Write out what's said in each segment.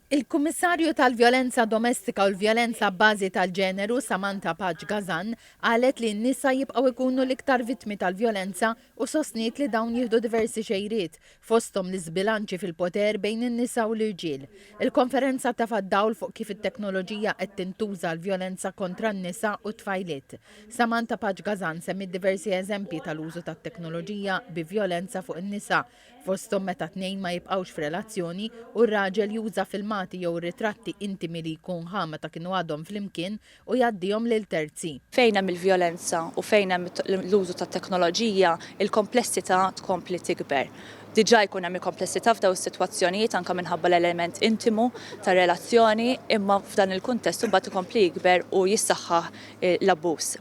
Il-Kummissarju tal-Vjolenza Domestika u l-Vjolenza bbażi tal-ġeneru Samantha Paġ Gazan qalet li n-nisa jibqgħu jkunu l-iktar vittmi tal-vjolenza u sostniet li dawn jieħdu diversi xejriet fosthom l-iżbilanċi fil-poter bejn in-nisa u l-irġiel. Il-konferenza tafad dawl fuq kif it-teknoloġija qed tintuża l-vjolenza kontra n-nisa u tfajliet. Samantha Paġ Gazan semmit diversi eżempji tal-użu tat-teknoloġija bi vjolenza fuq in-nisa fosthom meta tnejn ma jibqgħux f'relazzjoni u r-raġel juża filmati jew ritratti intimi li jkun ħama ta' kienu għadhom flimkien u jgħaddihom lil terzi. Fejn hemm il-vjolenza u fejn hemm l-użu tat-teknoloġija, il-komplessità tkompli tikber. Diġà jkun hemm il-komplessità f'daw is-sitwazzjonijiet anke minħabba l-element intimu tar-relazzjoni, imma f'dan il-kuntest imbagħad ikompli jikber u jissaħħaħ l-abbuż.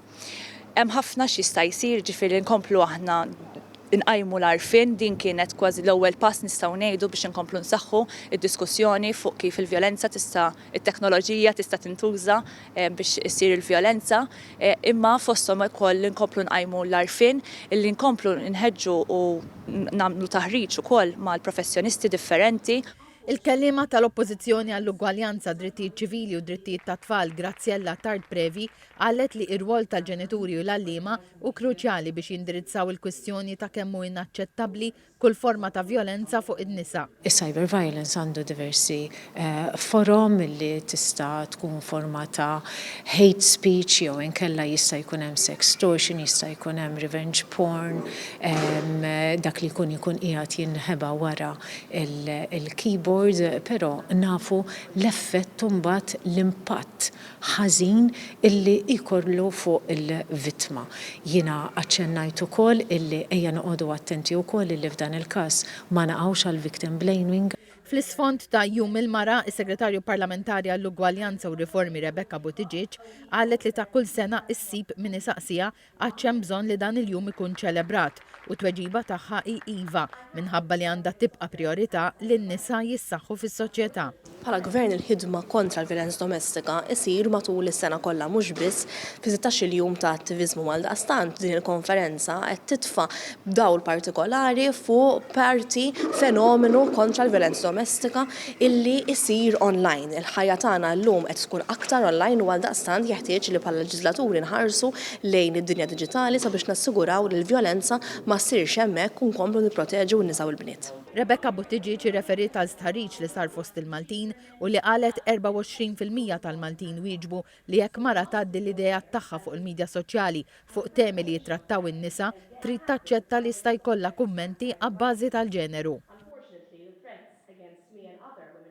Hemm ħafna x'jista' jsir, ġifieri nkomplu aħna inqajmu l-arfin, din kienet kważi l-ewwel pass nistgħu ngħidu biex inkomplu nsaħħu id-diskussjoni fuq kif il-vjolenza it-teknoloġija tista' tintuża biex issir il-vjolenza, imma fosthom ukoll inkomplu nqajmu l-arfin illi nkomplu nħeġġu u nagħmlu taħriġ ukoll mal-professjonisti differenti. Il-kellima tal-Oppożizzjoni għall-ugwaljanza drittijiet ċivili u drittijiet tat-tfal Graziella Tard Previ qalet li r-rwol tal-ġenituri u l-għalliema hu kruċjali biex jindirizzaw il-kwistjoni ta' kemm hu inaċċettabbli kull forma ta' vjolenza fuq in-nisa. Is-cyber violence għandu diversi forom li tista' tkun forma ta' hate speech jew inkella jista' jkun hemm sextortion, jista' jkun hemm revenge porn, dak li jkun qiegħed jinħeba wara il-keyboard, però nafu l-effett mbagħad l-impatt ħażin illi jkollu fuq il-vittma. Jiena aċċennajt ukoll illi ejja noqogħdu attenti wkoll illi f'dan il-każ ma naqgħux għal victim blaming. Fl-isfond ta' Jum il-Mara, is-Segretarju Parlamentari għall-Ugwaljanza u Riformi Rebecca Buttigieg qalet li ta' kull sena issib min isaqsija għax hemm bżonn li dan il-jum ikun ċelebrat u tweġiba tagħha hi iva minħabba li għandha tibqa' priorità li n-nisa jissaħħu fis-soċjetà. Bħala gvern il-ħidma kontra l-vjolenza domestika isir matul is-sena kollha mhux biss fi 16 jum ta' attiviżmu għaldaqstant din il-konferenza qed titfa' b'dawl partikolari fuq parti fenomenu kontra l-vjolenza domestika illi isir online. Il-ħajja tagħna llum qed tkun aktar online u għaldaqstant jeħtieġ li bħala leġislaturi nħarsu lejn id-dinja diġitali sabiex nassiguraw li l-vjolenza ma ssirx hemmhekk u nkomplu nipproteġu n-nisa u l-bniet. Rebecca Buttigieg irreferit għal stħarriġ li sar fost il-Maltin u li qalet 24% tal-Maltin wieġbu li jekk mara tgħaddi l-idea tagħha fuq il-midja soċjali fuq temi li jittrattaw in-nisa trid taċċetta li jista' jkollha kummenti abbażi tal-ġeneru.